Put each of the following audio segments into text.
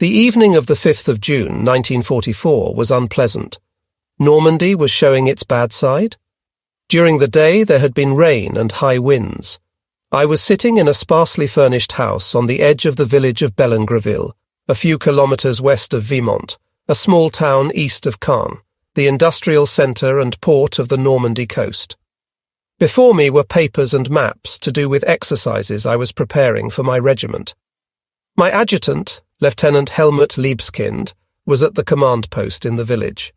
The evening of the 5th of June, 1944, was unpleasant. Normandy was showing its bad side. During the day there had been rain and high winds. I was sitting in a sparsely furnished house on the edge of the village of Bellengreville, a few kilometres west of Vimont, a small town east of Caen, the industrial centre and port of the Normandy coast. Before me were papers and maps to do with exercises I was preparing for my regiment. My adjutant, Lieutenant Helmut Liebskind, was at the command post in the village.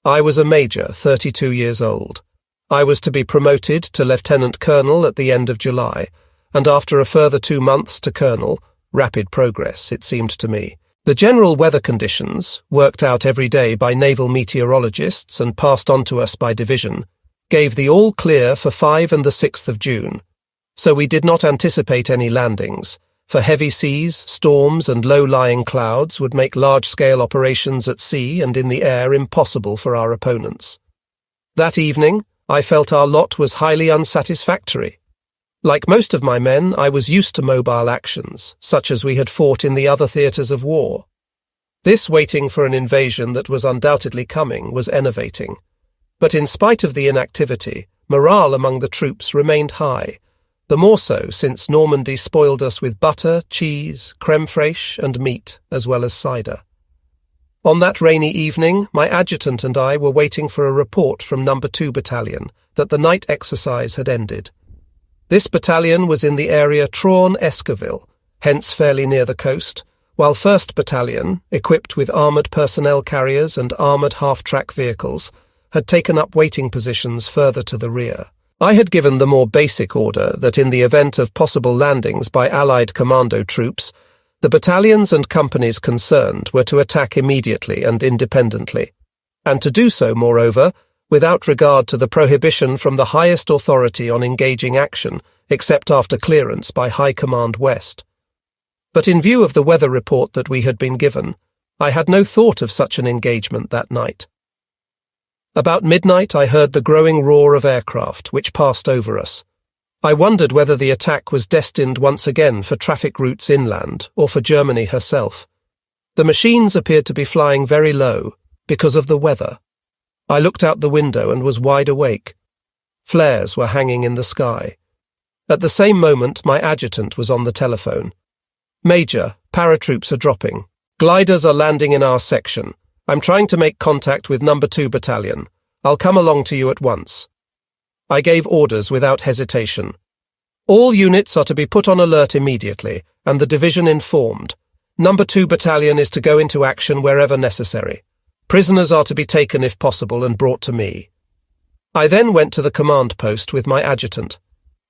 I was a major, 32 years old. I was to be promoted to lieutenant colonel at the end of July, and after a further 2 months to colonel, rapid progress, it seemed to me. The general weather conditions, worked out every day by naval meteorologists and passed on to us by division, gave the all clear for 5 and the 6th of June. So we did not anticipate any landings, for heavy seas, storms and low-lying clouds would make large-scale operations at sea and in the air impossible for our opponents. That evening, I felt our lot was highly unsatisfactory. Like most of my men, I was used to mobile actions, such as we had fought in the other theatres of war. This waiting for an invasion that was undoubtedly coming was enervating. But in spite of the inactivity, morale among the troops remained high, the more so since Normandy spoiled us with butter, cheese, crème fraîche and meat, as well as cider. On that rainy evening, my adjutant and I were waiting for a report from No. 2 Battalion that the night exercise had ended. This battalion was in the area Escoville, hence fairly near the coast, while 1st Battalion, equipped with armoured personnel carriers and armoured half-track vehicles, had taken up waiting positions further to the rear. I had given the more basic order that in the event of possible landings by Allied commando troops, the battalions and companies concerned were to attack immediately and independently, and to do so, moreover, without regard to the prohibition from the highest authority on engaging action, except after clearance by High Command West. But in view of the weather report that we had been given, I had no thought of such an engagement that night. About midnight I heard the growing roar of aircraft, which passed over us. I wondered whether the attack was destined once again for traffic routes inland, or for Germany herself. The machines appeared to be flying very low, because of the weather. I looked out the window and was wide awake. Flares were hanging in the sky. At the same moment my adjutant was on the telephone. "Major, paratroops are dropping. Gliders are landing in our section. I'm trying to make contact with No. 2 Battalion. I'll come along to you at once." I gave orders without hesitation. All units are to be put on alert immediately, and the division informed. No. 2 Battalion is to go into action wherever necessary. Prisoners are to be taken if possible and brought to me. I then went to the command post with my adjutant.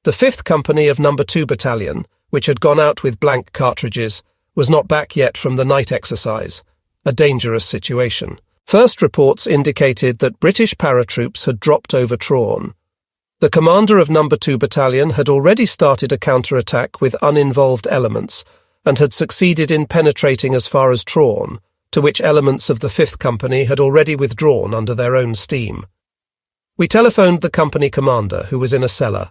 The 5th Company of No. 2 Battalion, which had gone out with blank cartridges, was not back yet from the night exercise. A dangerous situation. First reports indicated that British paratroops had dropped over Traun. The commander of No. 2 Battalion had already started a counterattack with uninvolved elements and had succeeded in penetrating as far as Traun, to which elements of the 5th Company had already withdrawn under their own steam. We telephoned the company commander, who was in a cellar.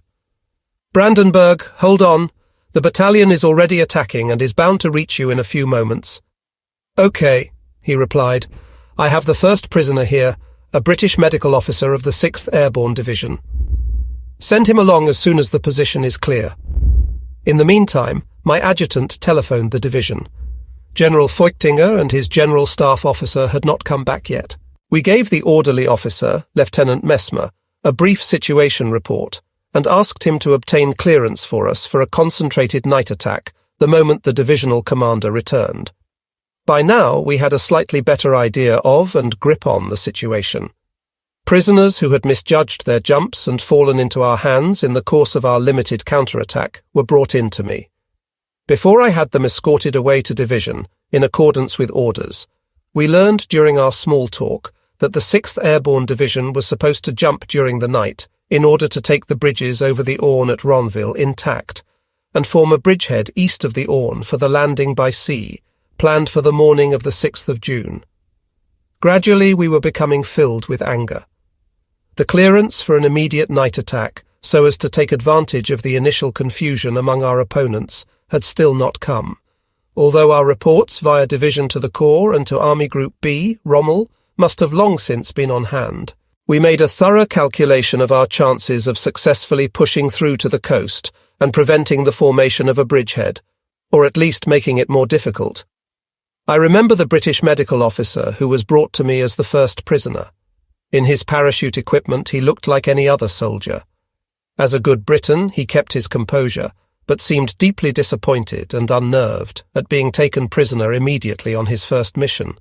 "Brandenburg, hold on. The battalion is already attacking and is bound to reach you in a few moments." "Okay," he replied. "I have the first prisoner here, a British medical officer of the 6th Airborne Division. Send him along as soon as the position is clear." In the meantime, my adjutant telephoned the division. General Feuchtinger and his general staff officer had not come back yet. We gave the orderly officer, Lieutenant Messmer, a brief situation report and asked him to obtain clearance for us for a concentrated night attack the moment the divisional commander returned. By now, we had a slightly better idea of and grip on the situation. Prisoners who had misjudged their jumps and fallen into our hands in the course of our limited counterattack were brought in to me. Before I had them escorted away to division, in accordance with orders, we learned during our small talk that the 6th Airborne Division was supposed to jump during the night in order to take the bridges over the Orne at Ronville intact and form a bridgehead east of the Orne for the landing by sea, planned for the morning of the 6th of June. Gradually we were becoming filled with anger. The clearance for an immediate night attack, so as to take advantage of the initial confusion among our opponents, had still not come, although our reports via division to the Corps and to Army Group B, Rommel, must have long since been on hand. We made a thorough calculation of our chances of successfully pushing through to the coast and preventing the formation of a bridgehead, or at least making it more difficult. I remember the British medical officer who was brought to me as the first prisoner. In his parachute equipment, he looked like any other soldier. As a good Briton, he kept his composure, but seemed deeply disappointed and unnerved at being taken prisoner immediately on his first mission.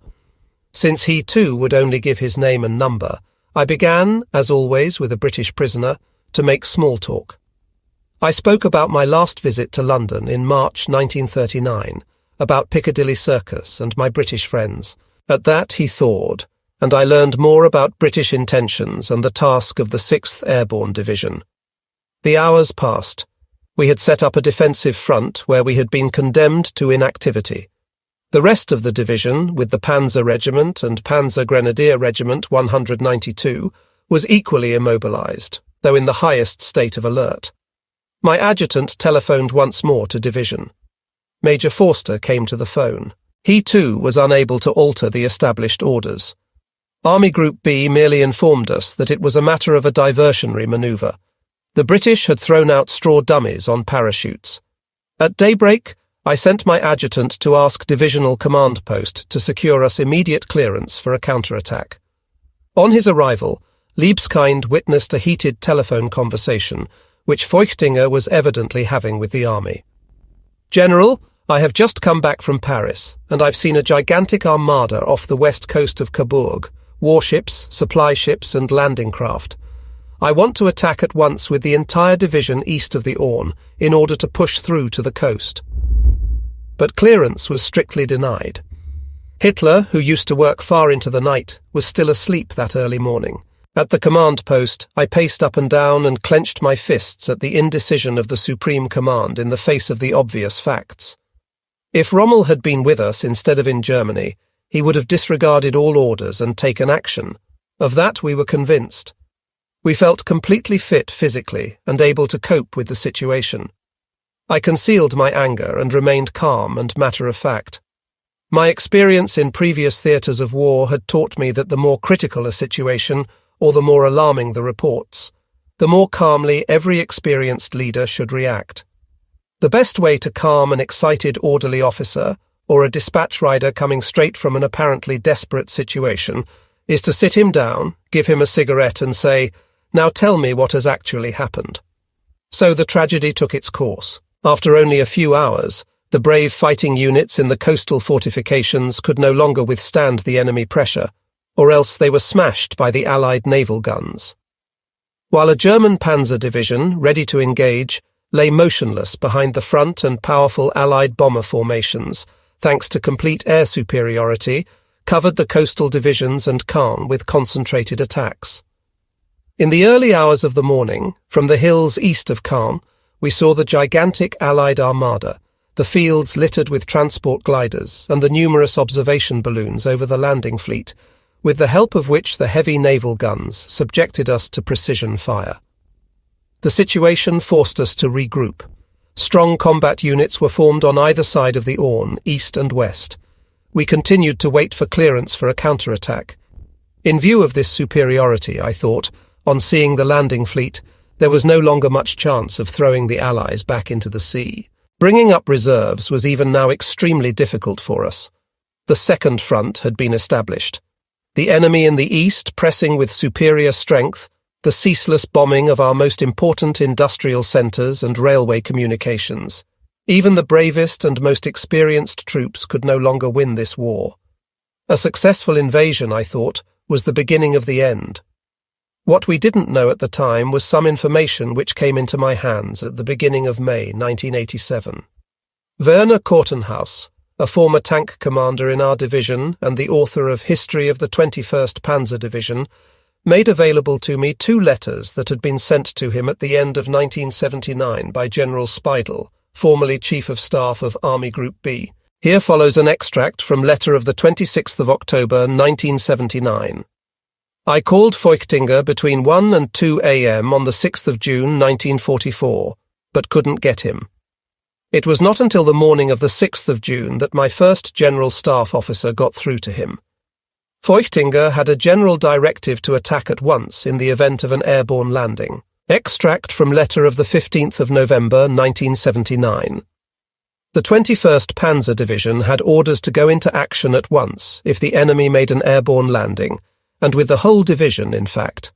Since he too would only give his name and number, I began, as always with a British prisoner, to make small talk. I spoke about my last visit to London in March 1939, about Piccadilly Circus and my British friends. At that he thawed, and I learned more about British intentions and the task of the 6th Airborne Division. The hours passed. We had set up a defensive front where we had been condemned to inactivity. The rest of the division, with the Panzer Regiment and Panzer Grenadier Regiment 192, was equally immobilized, though in the highest state of alert. My adjutant telephoned once more to division. Major Forster came to the phone. He too was unable to alter the established orders. Army Group B merely informed us that it was a matter of a diversionary manoeuvre. The British had thrown out straw dummies on parachutes. At daybreak, I sent my adjutant to ask Divisional Command Post to secure us immediate clearance for a counterattack. On his arrival, Liebskind witnessed a heated telephone conversation which Feuchtinger was evidently having with the army. "General, I have just come back from Paris, and I've seen a gigantic armada off the west coast of Cabourg, warships, supply ships and landing craft. I want to attack at once with the entire division east of the Orne in order to push through to the coast." But clearance was strictly denied. Hitler, who used to work far into the night, was still asleep that early morning. At the command post, I paced up and down and clenched my fists at the indecision of the Supreme Command in the face of the obvious facts. If Rommel had been with us instead of in Germany, he would have disregarded all orders and taken action. Of that we were convinced. We felt completely fit physically and able to cope with the situation. I concealed my anger and remained calm and matter-of-fact. My experience in previous theatres of war had taught me that the more critical a situation, or the more alarming the reports, the more calmly every experienced leader should react. The best way to calm an excited orderly officer, or a dispatch rider coming straight from an apparently desperate situation, is to sit him down, give him a cigarette and say, "Now tell me what has actually happened." So the tragedy took its course. After only a few hours, the brave fighting units in the coastal fortifications could no longer withstand the enemy pressure, or else they were smashed by the Allied naval guns. While a German Panzer Division, ready to engage, lay motionless behind the front and powerful Allied bomber formations, thanks to complete air superiority, covered the coastal divisions and Caen with concentrated attacks. In the early hours of the morning, from the hills east of Caen, we saw the gigantic Allied armada, the fields littered with transport gliders and the numerous observation balloons over the landing fleet, with the help of which the heavy naval guns subjected us to precision fire. The situation forced us to regroup. Strong combat units were formed on either side of the Orne, east and west. We continued to wait for clearance for a counterattack. In view of this superiority, I thought, on seeing the landing fleet, there was no longer much chance of throwing the Allies back into the sea. Bringing up reserves was even now extremely difficult for us. The second front had been established. The enemy in the east pressing with superior strength, the ceaseless bombing of our most important industrial centres and railway communications. Even the bravest and most experienced troops could no longer win this war. A successful invasion, I thought, was the beginning of the end. What we didn't know at the time was some information which came into my hands at the beginning of May 1987. Werner Kortenhaus, a former tank commander in our division and the author of History of the 21st Panzer Division, made available to me 2 letters that had been sent to him at the end of 1979 by General Speidel, formerly Chief of Staff of Army Group B. Here follows an extract from letter of the 26th of October 1979. I called Feuchtinger between 1 and 2 a.m. on the 6th of June 1944, but couldn't get him. It was not until the morning of the 6th of June that my first general staff officer got through to him. Feuchtinger had a general directive to attack at once in the event of an airborne landing. Extract from letter of the 15th of November 1979. The 21st Panzer Division had orders to go into action at once if the enemy made an airborne landing, and with the whole division, in fact.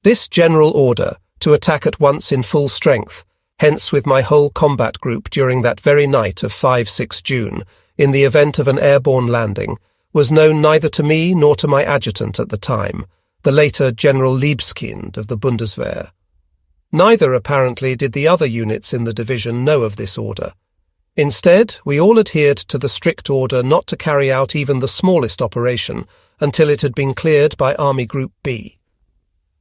This general order, to attack at once in full strength, hence with my whole combat group during that very night of 5-6 June, in the event of an airborne landing, was known neither to me nor to my adjutant at the time, the later General Libeskind of the Bundeswehr. Neither, apparently, did the other units in the division know of this order. Instead, we all adhered to the strict order not to carry out even the smallest operation until it had been cleared by Army Group B.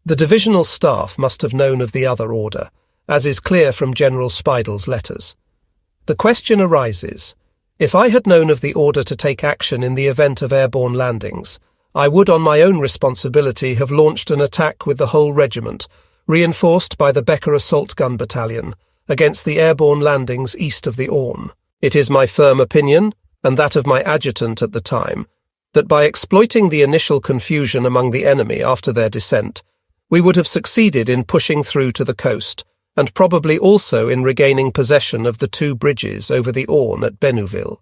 The divisional staff must have known of the other order, as is clear from General Speidel's letters. The question arises, if I had known of the order to take action in the event of airborne landings, I would on my own responsibility have launched an attack with the whole regiment, reinforced by the Becker Assault Gun Battalion, against the airborne landings east of the Orne. It is my firm opinion, and that of my adjutant at the time, that by exploiting the initial confusion among the enemy after their descent, we would have succeeded in pushing through to the coast, and probably also in regaining possession of the 2 bridges over the Orne at Bénouville.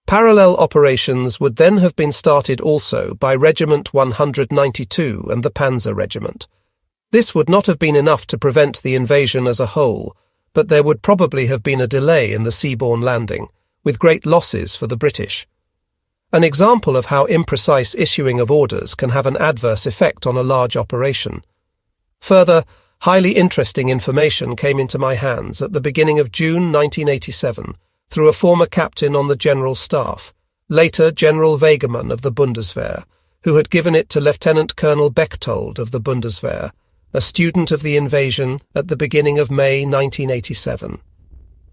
Parallel operations would then have been started also by Regiment 192 and the Panzer Regiment. This would not have been enough to prevent the invasion as a whole, but there would probably have been a delay in the seaborne landing, with great losses for the British. An example of how imprecise issuing of orders can have an adverse effect on a large operation. Further, highly interesting information came into my hands at the beginning of June 1987 through a former captain on the General Staff, later General Wegemann of the Bundeswehr, who had given it to Lieutenant Colonel Bechtold of the Bundeswehr, a student of the invasion at the beginning of May 1987.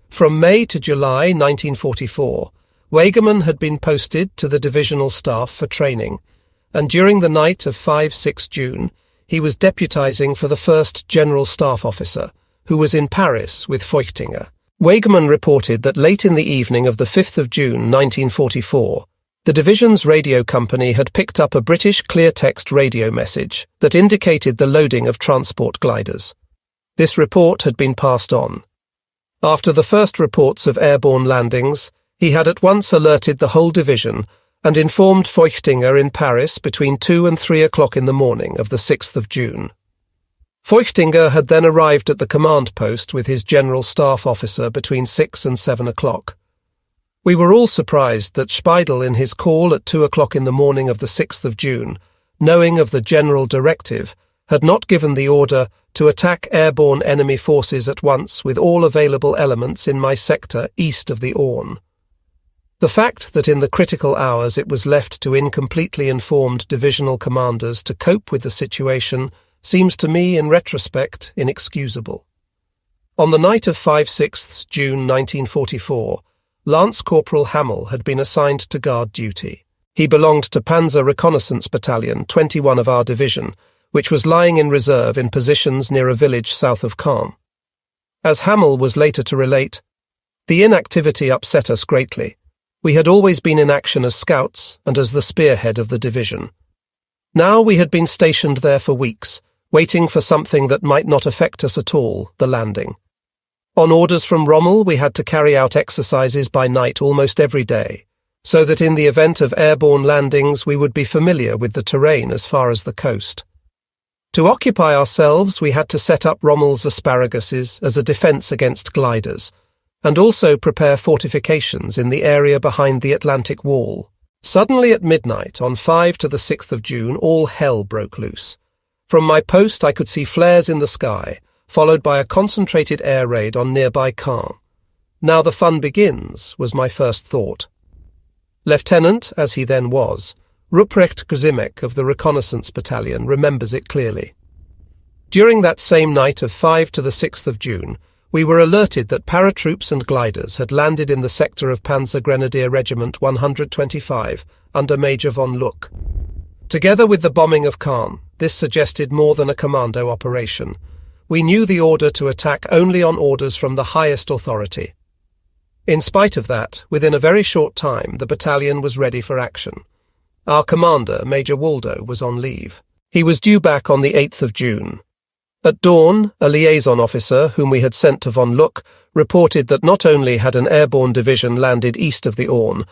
From May to July 1944, Wegemann had been posted to the divisional staff for training, and during the night of 5-6 June, he was deputizing for the first general staff officer, who was in Paris with Feuchtinger. Wegemann reported that late in the evening of the 5th of June 1944, the division's radio company had picked up a British clear-text radio message that indicated the loading of transport gliders. This report had been passed on. After the first reports of airborne landings, he had at once alerted the whole division and informed Feuchtinger in Paris between 2 and 3 o'clock in the morning of the 6th of June. Feuchtinger had then arrived at the command post with his general staff officer between 6 and 7 o'clock. We were all surprised that Speidel, in his call at 2 o'clock in the morning of the 6th of June, knowing of the general directive, had not given the order to attack airborne enemy forces at once with all available elements in my sector east of the Orne. The fact that in the critical hours it was left to incompletely informed divisional commanders to cope with the situation seems to me, in retrospect, inexcusable. On the night of 5/6 June 1944, Lance Corporal Hamel had been assigned to guard duty. He belonged to Panzer Reconnaissance Battalion 21 of our division, which was lying in reserve in positions near a village south of Caen. As Hamel was later to relate, the inactivity upset us greatly. We had always been in action as scouts and as the spearhead of the division. Now we had been stationed there for weeks, waiting for something that might not affect us at all, the landing. On orders from Rommel, we had to carry out exercises by night almost every day, so that in the event of airborne landings we would be familiar with the terrain as far as the coast. To occupy ourselves, we had to set up Rommel's asparaguses as a defence against gliders, and also prepare fortifications in the area behind the Atlantic Wall. Suddenly at midnight, on 5 to the 6th of June, all hell broke loose. From my post I could see flares in the sky, followed by a concentrated air raid on nearby Caen. Now the fun begins, was my first thought. Lieutenant, as he then was, Ruprecht Gzimek of the Reconnaissance Battalion remembers it clearly. During that same night of 5 to the 6th of June, we were alerted that paratroops and gliders had landed in the sector of Panzer Grenadier Regiment 125 under Major von Luck. Together with the bombing of Caen, this suggested more than a commando operation. We knew the order to attack only on orders from the highest authority. In spite of that, within a very short time, the battalion was ready for action. Our commander, Major Waldo, was on leave. He was due back on the 8th of June. At dawn, a liaison officer, whom we had sent to von Luck, reported that not only had an airborne division landed east of the Orne,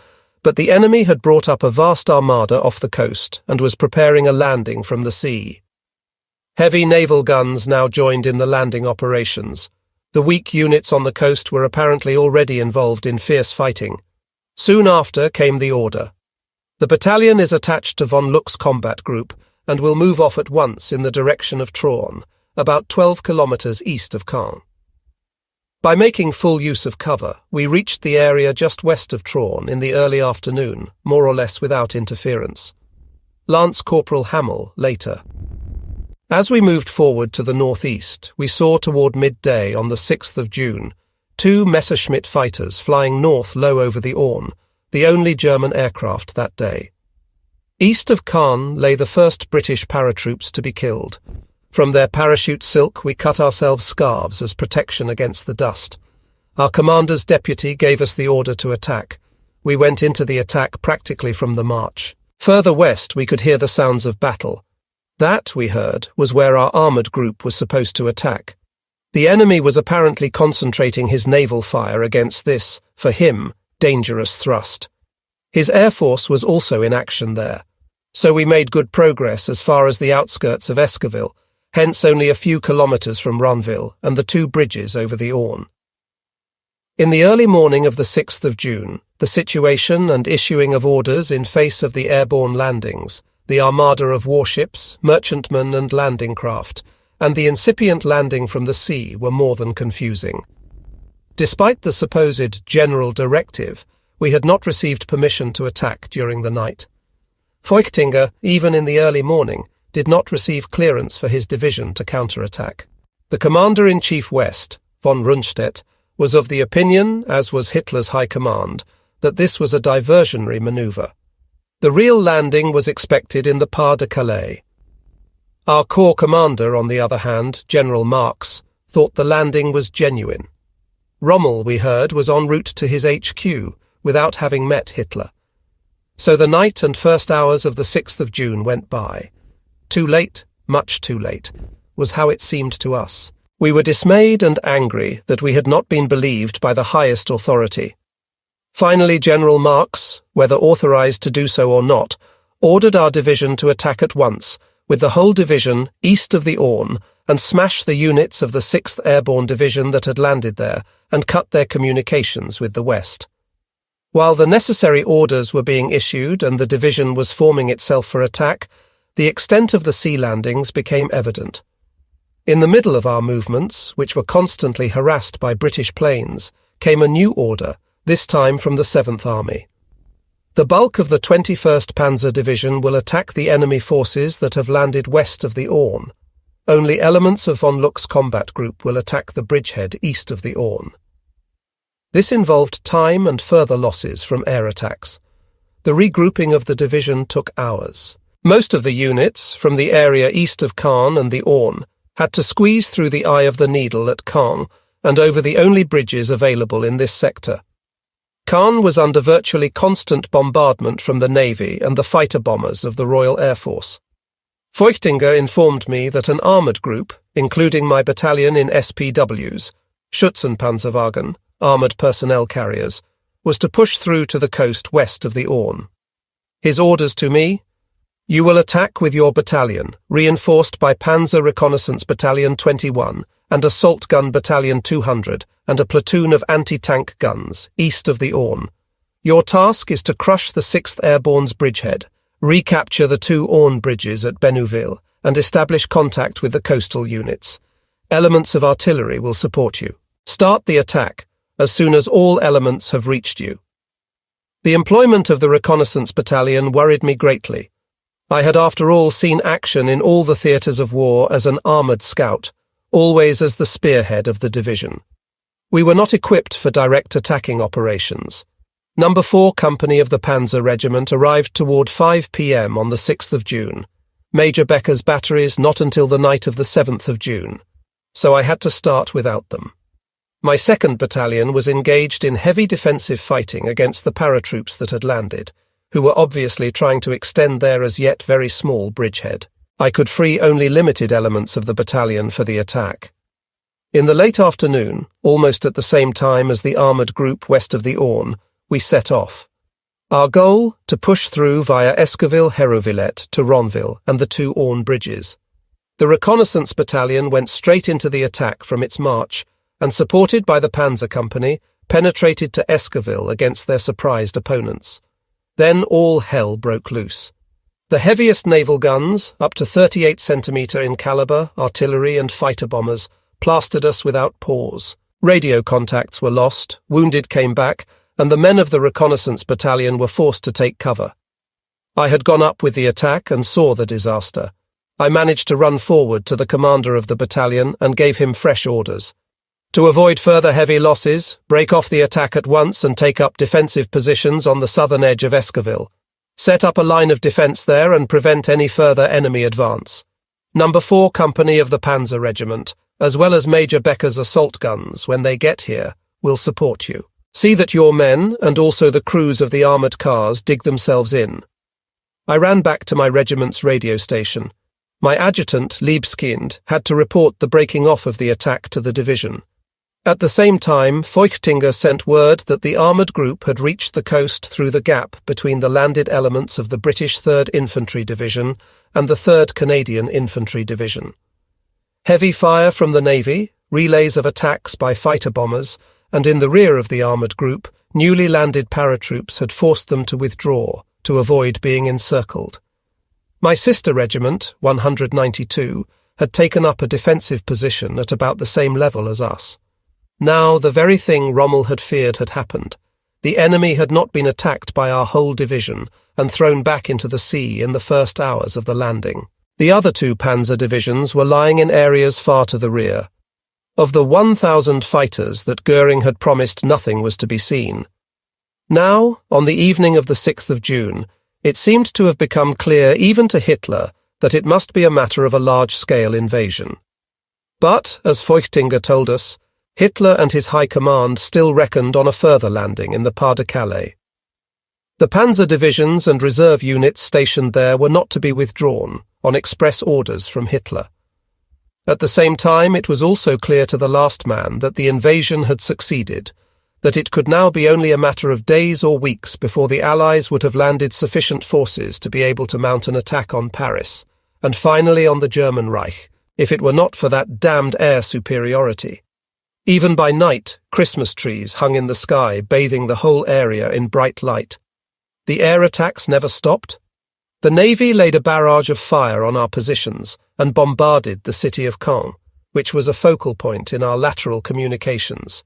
but the enemy had brought up a vast armada off the coast and was preparing a landing from the sea. Heavy naval guns now joined in the landing operations. The weak units on the coast were apparently already involved in fierce fighting. Soon after came the order. The battalion is attached to von Luck's combat group and will move off at once in the direction of Traun, about 12 kilometres east of Caen. By making full use of cover, we reached the area just west of Traun in the early afternoon, more or less without interference. Lance Corporal Hamill later. As we moved forward to the northeast, we saw toward midday on the 6th of June 2 Messerschmitt fighters flying north low over the Orne, the only German aircraft that day. East of Caen lay the first British paratroops to be killed. From their parachute silk we cut ourselves scarves as protection against the dust. Our commander's deputy gave us the order to attack. We went into the attack practically from the march. Further west we could hear the sounds of battle. That, we heard, was where our armoured group was supposed to attack. The enemy was apparently concentrating his naval fire against this, for him, dangerous thrust. His air force was also in action there. So we made good progress as far as the outskirts of Escoville, hence only a few kilometres from Ronville and the 2 bridges over the Orne. In the early morning of the 6th of June, the situation and issuing of orders in face of the airborne landings, the armada of warships, merchantmen and landing craft, and the incipient landing from the sea were more than confusing. Despite the supposed general directive, we had not received permission to attack during the night. Feuchtinger, even in the early morning, did not receive clearance for his division to counterattack. The Commander-in-Chief West, von Rundstedt, was of the opinion, as was Hitler's High Command, that this was a diversionary manoeuvre. The real landing was expected in the Pas de Calais. Our corps commander, on the other hand, General Marx, thought the landing was genuine. Rommel, we heard, was en route to his HQ without having met Hitler. So the night and first hours of the 6th of June went by. Too late, much too late, was how it seemed to us. We were dismayed and angry that we had not been believed by the highest authority. Finally, General Marx, whether authorized to do so or not, ordered our division to attack at once, with the whole division east of the Orne, and smash the units of the 6th Airborne Division that had landed there, and cut their communications with the west. While the necessary orders were being issued and the division was forming itself for attack, the extent of the sea landings became evident. In the middle of our movements, which were constantly harassed by British planes, came a new order, this time from the 7th Army. The bulk of the 21st Panzer Division will attack the enemy forces that have landed west of the Orne. Only elements of von Luck's combat group will attack the bridgehead east of the Orne. This involved time and further losses from air attacks. The regrouping of the division took hours. Most of the units, from the area east of Caen and the Orne, had to squeeze through the eye of the needle at Caen and over the only bridges available in this sector. Caen was under virtually constant bombardment from the Navy and the fighter bombers of the Royal Air Force. Feuchtinger informed me that an armoured group, including my battalion in SPWs, Schützenpanzerwagen, armoured personnel carriers, was to push through to the coast west of the Orne. His orders to me: "You will attack with your battalion, reinforced by Panzer Reconnaissance Battalion 21 and Assault Gun Battalion 200 and a platoon of anti-tank guns, east of the Orne. Your task is to crush the 6th Airborne's bridgehead, recapture the 2 Orne bridges at Bénouville, and establish contact with the coastal units. Elements of artillery will support you. Start the attack as soon as all elements have reached you." The employment of the reconnaissance battalion worried me greatly. I had after all seen action in all the theatres of war as an armoured scout, always as the spearhead of the division. We were not equipped for direct attacking operations. No. 4 Company of the Panzer Regiment arrived toward 5 p.m. on the 6th of June. Major Becker's batteries not until the night of the 7th of June. So I had to start without them. My 2nd Battalion was engaged in heavy defensive fighting against the paratroops that had landed, who were obviously trying to extend their as yet very small bridgehead. I could free only limited elements of the battalion for the attack. In the late afternoon, almost at the same time as the armoured group west of the Orne, we set off. Our goal, to push through via Escoville, Hérouvillette to Ronville and the 2 Orne bridges. The reconnaissance battalion went straight into the attack from its march and, supported by the Panzer Company, penetrated to Escoville against their surprised opponents. Then all hell broke loose. The heaviest naval guns, up to 38 centimetre in calibre, artillery and fighter bombers, plastered us without pause. Radio contacts were lost, wounded came back, and the men of the reconnaissance battalion were forced to take cover. I had gone up with the attack and saw the disaster. I managed to run forward to the commander of the battalion and gave him fresh orders. To avoid further heavy losses, break off the attack at once and take up defensive positions on the southern edge of Escoville. Set up a line of defence there and prevent any further enemy advance. No. 4 Company of the Panzer Regiment, as well as Major Becker's assault guns, when they get here, will support you. See that your men, and also the crews of the armoured cars, dig themselves in. I ran back to my regiment's radio station. My adjutant, Liebskind, had to report the breaking off of the attack to the division. At the same time, Feuchtinger sent word that the armoured group had reached the coast through the gap between the landed elements of the British 3rd Infantry Division and the 3rd Canadian Infantry Division. Heavy fire from the Navy, relays of attacks by fighter bombers, and in the rear of the armoured group, newly landed paratroops had forced them to withdraw to avoid being encircled. My sister regiment, 192, had taken up a defensive position at about the same level as us. Now the very thing Rommel had feared had happened. The enemy had not been attacked by our whole division and thrown back into the sea in the first hours of the landing. The other 2 Panzer divisions were lying in areas far to the rear. Of the 1,000 fighters that Goering had promised, nothing was to be seen. Now, on the evening of the 6th of June, it seemed to have become clear even to Hitler that it must be a matter of a large-scale invasion. But, as Feuchtinger told us, Hitler and his high command still reckoned on a further landing in the Pas-de-Calais. The Panzer divisions and reserve units stationed there were not to be withdrawn, on express orders from Hitler. At the same time, it was also clear to the last man that the invasion had succeeded, that it could now be only a matter of days or weeks before the Allies would have landed sufficient forces to be able to mount an attack on Paris, and finally on the German Reich, if it were not for that damned air superiority. Even by night, Christmas trees hung in the sky, bathing the whole area in bright light. The air attacks never stopped. The Navy laid a barrage of fire on our positions and bombarded the city of Caen, which was a focal point in our lateral communications.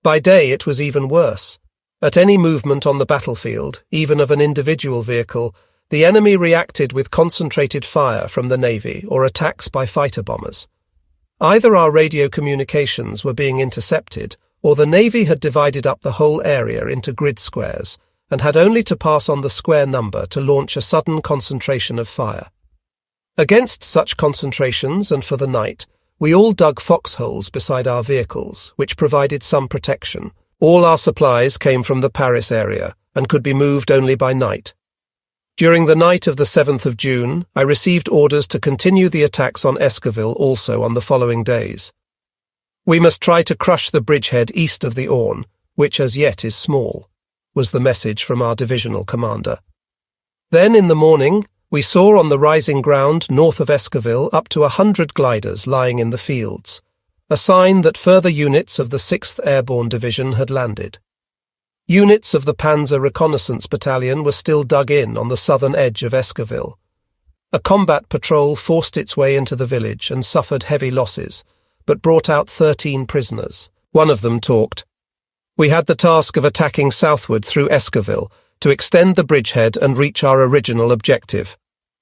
By day it was even worse. At any movement on the battlefield, even of an individual vehicle, the enemy reacted with concentrated fire from the Navy or attacks by fighter bombers. Either our radio communications were being intercepted, or the Navy had divided up the whole area into grid squares, and had only to pass on the square number to launch a sudden concentration of fire. Against such concentrations, and for the night, we all dug foxholes beside our vehicles, which provided some protection. All our supplies came from the Paris area, and could be moved only by night. During the night of the 7th of June, I received orders to continue the attacks on Escoville also on the following days. "We must try to crush the bridgehead east of the Orne, which as yet is small," was the message from our divisional commander. Then in the morning, we saw on the rising ground north of Escoville up to 100 gliders lying in the fields, a sign that further units of the 6th Airborne Division had landed. Units of the Panzer Reconnaissance Battalion were still dug in on the southern edge of Escoville. A combat patrol forced its way into the village and suffered heavy losses, but brought out 13 prisoners. One of them talked. "We had the task of attacking southward through Escoville to extend the bridgehead and reach our original objective.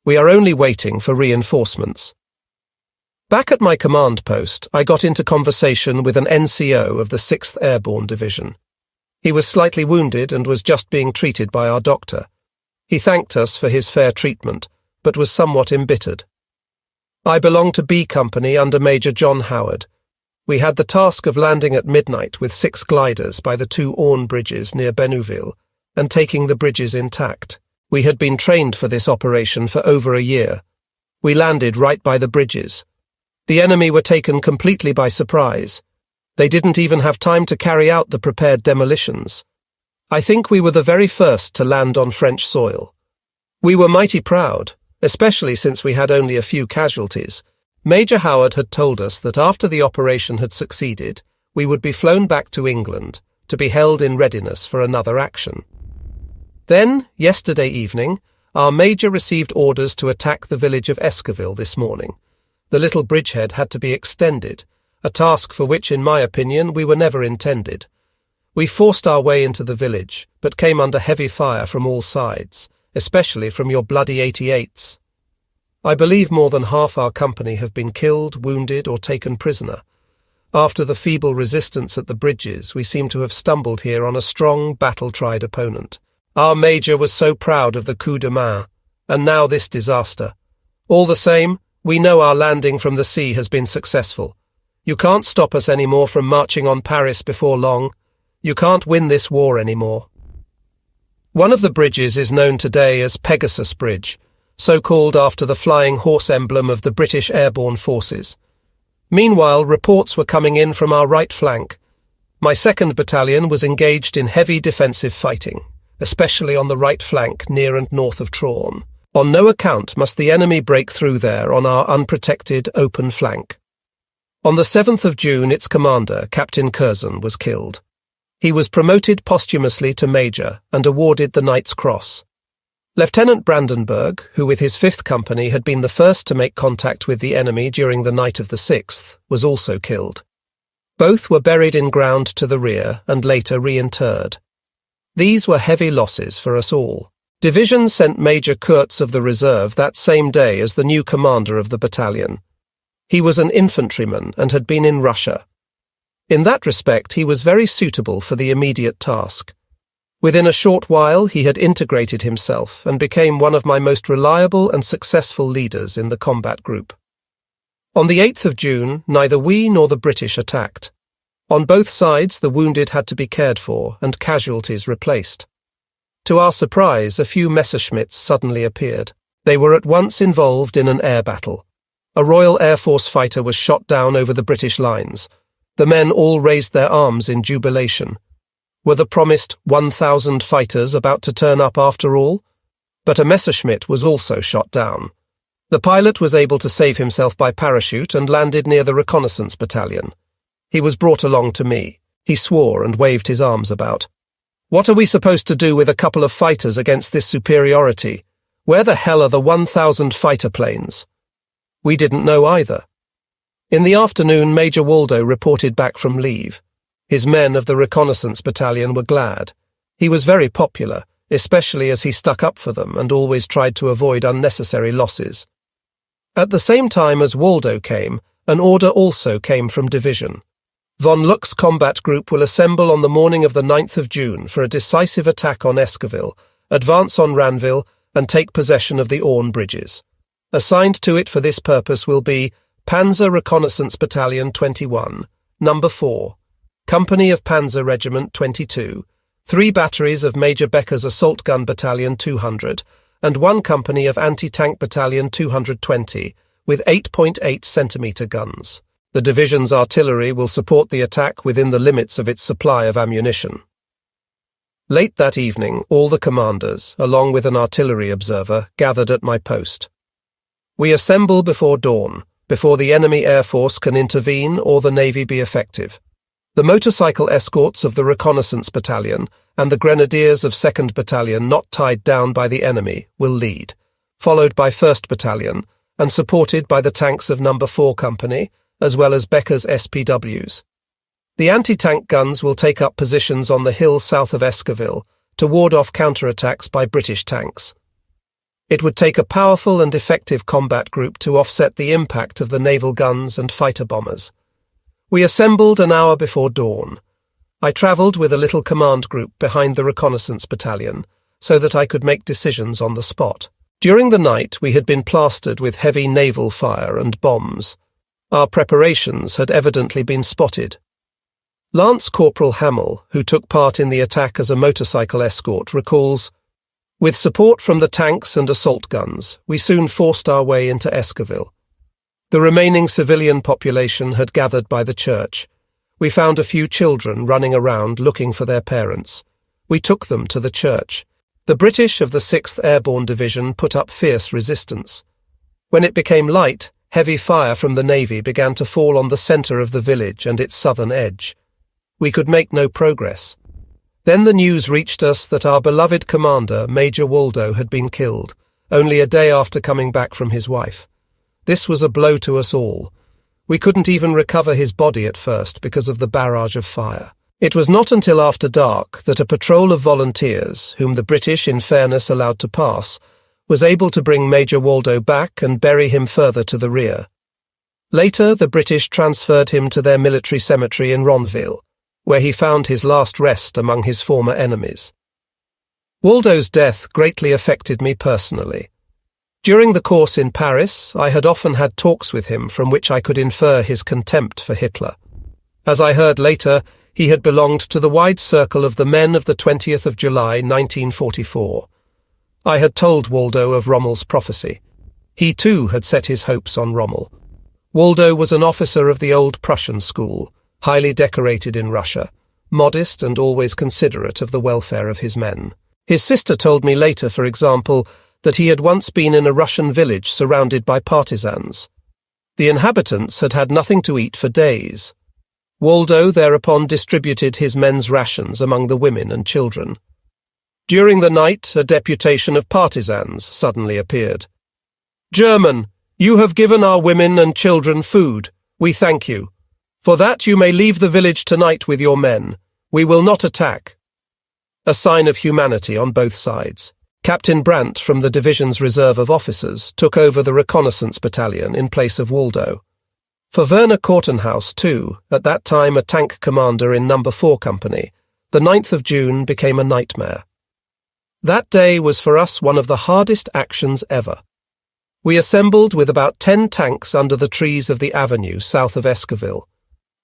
We are only waiting for reinforcements." Back at my command post, I got into conversation with an NCO of the 6th Airborne Division. He was slightly wounded and was just being treated by our doctor. He thanked us for his fair treatment, but was somewhat embittered. "I belong to B Company under Major John Howard. We had the task of landing at midnight with 6 gliders by the 2 Orne bridges near Bénouville and taking the bridges intact. We had been trained for this operation for over a year. We landed right by the bridges. The enemy were taken completely by surprise. They didn't even have time to carry out the prepared demolitions. I think we were the very first to land on French soil. We were mighty proud, especially since we had only a few casualties. Major Howard had told us that after the operation had succeeded, we would be flown back to England to be held in readiness for another action. Then, yesterday evening, our major received orders to attack the village of Escoville this morning. The little bridgehead had to be extended, a task for which, in my opinion, we were never intended. We forced our way into the village, but came under heavy fire from all sides, especially from your bloody 88s. I believe more than half our company have been killed, wounded, or taken prisoner. After the feeble resistance at the bridges, we seem to have stumbled here on a strong, battle-tried opponent. Our major was so proud of the coup de main, and now this disaster. All the same, we know our landing from the sea has been successful. You can't stop us anymore from marching on Paris before long. You can't win this war anymore. One of the bridges is known today as Pegasus Bridge, so called after the flying horse emblem of the British Airborne Forces. Meanwhile, reports were coming in from our right flank. My 2nd Battalion was engaged in heavy defensive fighting, especially on the right flank near and north of Traun. On no account must the enemy break through there on our unprotected, open flank. On the 7th of June, its commander, Captain Curzon, was killed. He was promoted posthumously to Major and awarded the Knight's Cross. Lieutenant Brandenburg, who with his 5th Company had been the first to make contact with the enemy during the night of the 6th, was also killed. Both were buried in ground to the rear and later reinterred. These were heavy losses for us all. Division sent Major Kurtz of the reserve that same day as the new commander of the battalion. He was an infantryman and had been in Russia. In that respect, he was very suitable for the immediate task. Within a short while, he had integrated himself and became one of my most reliable and successful leaders in the combat group. On the 8th of June, neither we nor the British attacked. On both sides, the wounded had to be cared for and casualties replaced. To our surprise, a few Messerschmitts suddenly appeared. They were at once involved in an air battle. A Royal Air Force fighter was shot down over the British lines. The men all raised their arms in jubilation. Were the promised 1,000 fighters about to turn up after all? But a Messerschmitt was also shot down. The pilot was able to save himself by parachute and landed near the reconnaissance battalion. He was brought along to me. He swore and waved his arms about. What are we supposed to do with a couple of fighters against this superiority? Where the hell are the 1,000 fighter planes? We didn't know either. In the afternoon, Major Waldo reported back from leave. His men of the reconnaissance battalion were glad. He was very popular, especially as he stuck up for them and always tried to avoid unnecessary losses. At the same time as Waldo came, an order also came from Division. Von Luck's combat group will assemble on the morning of the 9th of June for a decisive attack on Escoville, advance on Ranville, and take possession of the Orne bridges. Assigned to it for this purpose will be Panzer Reconnaissance Battalion 21, Number 4, Company of Panzer Regiment 22, 3 batteries of Major Becker's Assault Gun Battalion 200, and 1 company of Anti-Tank Battalion 220, with 8.8 centimetre guns. The division's artillery will support the attack within the limits of its supply of ammunition. Late that evening, all the commanders, along with an artillery observer, gathered at my post. We assemble before dawn, before the enemy air force can intervene or the navy be effective. The motorcycle escorts of the reconnaissance battalion and the grenadiers of 2nd Battalion not tied down by the enemy will lead, followed by 1st Battalion and supported by the tanks of No. 4 Company, as well as Becker's SPWs. The anti-tank guns will take up positions on the hill south of Escoville to ward off counterattacks by British tanks. It would take a powerful and effective combat group to offset the impact of the naval guns and fighter bombers. We assembled an hour before dawn. I travelled with a little command group behind the reconnaissance battalion so that I could make decisions on the spot. During the night, we had been plastered with heavy naval fire and bombs. Our preparations had evidently been spotted. Lance Corporal Hamill, who took part in the attack as a motorcycle escort, recalls, "With support from the tanks and assault guns, we soon forced our way into Escoville. The remaining civilian population had gathered by the church. We found a few children running around looking for their parents. We took them to the church. The British of the 6th Airborne Division put up fierce resistance. When it became light, heavy fire from the Navy began to fall on the centre of the village and its southern edge. We could make no progress. Then the news reached us that our beloved commander, Major Waldo, had been killed, only a day after coming back from his wife. This was a blow to us all. We couldn't even recover his body at first because of the barrage of fire. It was not until after dark that a patrol of volunteers, whom the British in fairness allowed to pass, was able to bring Major Waldo back and bury him further to the rear. Later, the British transferred him to their military cemetery in Ronville, where he found his last rest among his former enemies. Waldo's death greatly affected me personally. During the course in Paris, I had often had talks with him from which I could infer his contempt for Hitler. As I heard later, he had belonged to the wide circle of the men of the 20th of July, 1944. I had told Waldo of Rommel's prophecy. He too had set his hopes on Rommel. Waldo was an officer of the old Prussian school, highly decorated in Russia, modest and always considerate of the welfare of his men. His sister told me later, for example, that he had once been in a Russian village surrounded by partisans. The inhabitants had had nothing to eat for days. Waldo thereupon distributed his men's rations among the women and children. During the night, a deputation of partisans suddenly appeared. "German, you have given our women and children food. We thank you. For that you may leave the village tonight with your men. We will not attack." A sign of humanity on both sides. Captain Brandt from the division's reserve of officers took over the reconnaissance battalion in place of Waldo. For Werner Kortenhaus, too, at that time a tank commander in No. 4 Company, the 9th of June became a nightmare. That day was for us one of the hardest actions ever. We assembled with about 10 tanks under the trees of the avenue south of Escoville.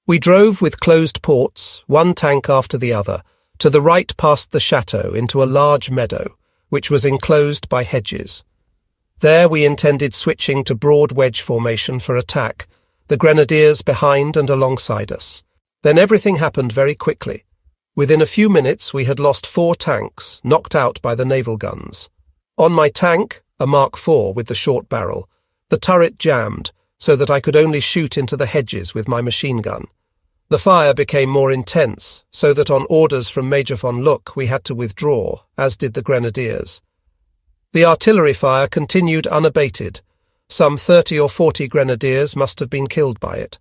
We drove with closed ports, one tank after the other, to the right past the chateau into a large meadow, which was enclosed by hedges. There we intended switching to broad wedge formation for attack, the grenadiers behind and alongside us. Then everything happened very quickly. Within a few minutes we had lost 4 tanks, knocked out by the naval guns. On my tank, a Mark IV with the short barrel, the turret jammed, so that I could only shoot into the hedges with my machine gun. The fire became more intense, so that on orders from Major von Luck we had to withdraw, as did the grenadiers. The artillery fire continued unabated. Some 30 or 40 grenadiers must have been killed by it.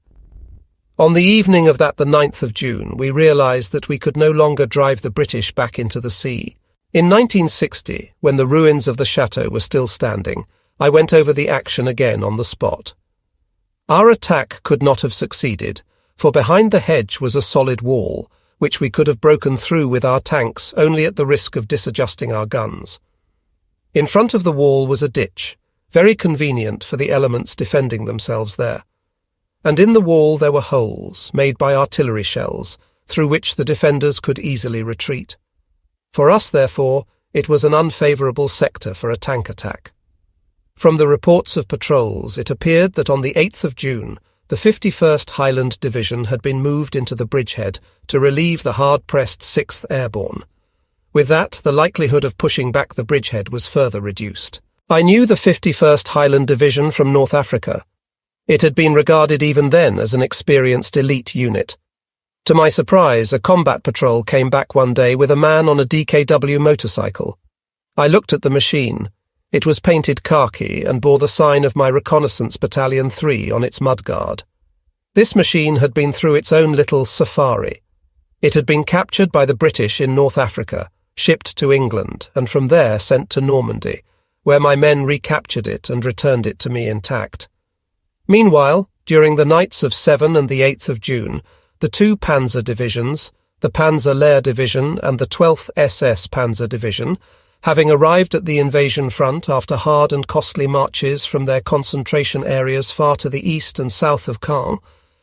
On the evening of the 9th of June, we realized that we could no longer drive the British back into the sea. In 1960, when the ruins of the chateau were still standing, I went over the action again on the spot. Our attack could not have succeeded, for behind the hedge was a solid wall, which we could have broken through with our tanks only at the risk of disadjusting our guns. In front of the wall was a ditch, very convenient for the elements defending themselves there. And in the wall there were holes, made by artillery shells, through which the defenders could easily retreat. For us, therefore, it was an unfavourable sector for a tank attack. From the reports of patrols, it appeared that on the 8th of June, the 51st Highland Division had been moved into the bridgehead to relieve the hard-pressed 6th Airborne. With that, the likelihood of pushing back the bridgehead was further reduced. I knew the 51st Highland Division from North Africa. It had been regarded even then as an experienced elite unit. To my surprise, a combat patrol came back one day with a man on a DKW motorcycle. I looked at the machine. It was painted khaki and bore the sign of my Reconnaissance Battalion 3 on its mudguard. This machine had been through its own little safari. It had been captured by the British in North Africa, shipped to England, and from there sent to Normandy, where my men recaptured it and returned it to me intact. Meanwhile, during the nights of 7 and the 8th of June, the 2 Panzer Divisions, the Panzer Lehr Division and the 12th SS Panzer Division, Having arrived at the invasion front after hard and costly marches from their concentration areas far to the east and south of Caen,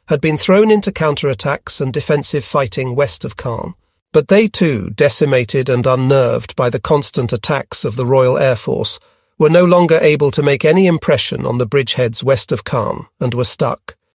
had been thrown into counterattacks and defensive fighting west of Caen. But they too, decimated and unnerved by the constant attacks of the Royal Air Force, were no longer able to make any impression on the bridgeheads west of Caen and were stuck.